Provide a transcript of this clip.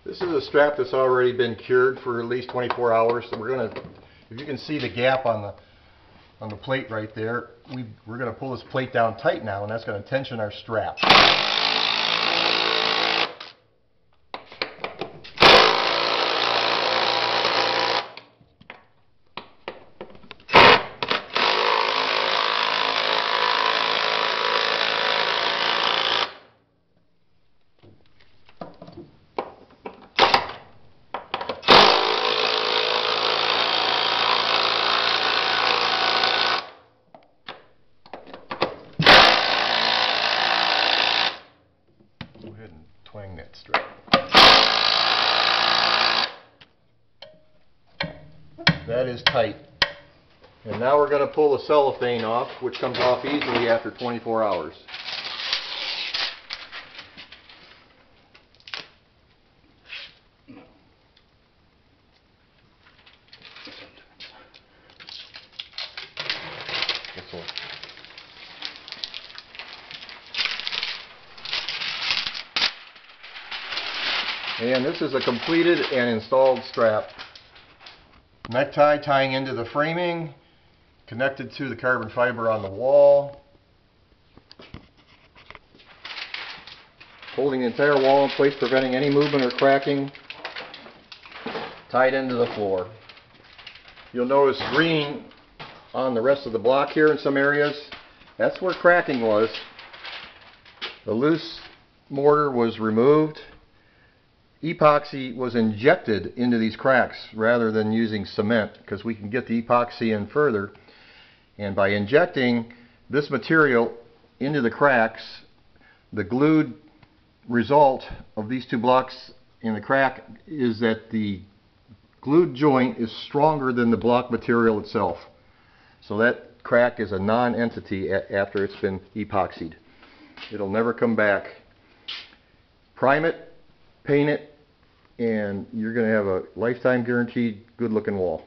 This is a strap that's already been cured for at least 24 hours. So we're going to, if you can see the gap on the plate right there, we're going to pull this plate down tight now, and that's going to tension our strap. Go ahead and twang that strap. That is tight. And now we're going to pull the cellophane off, which comes off easily after 24 hours. This one. And this is a completed and installed strap. Necktie tying into the framing, connected to the carbon fiber on the wall, holding the entire wall in place, preventing any movement or cracking, tied into the floor. You'll notice green on the rest of the block here in some areas. That's where cracking was. The loose mortar was removed. Epoxy was injected into these cracks rather than using cement, because we can get the epoxy in further, and by injecting this material into the cracks, the glued result of these two blocks in the crack is that the glued joint is stronger than the block material itself. So that crack is a non-entity after it's been epoxied. It'll never come back. Prime it, paint it, and you're going to have a lifetime guaranteed good looking wall.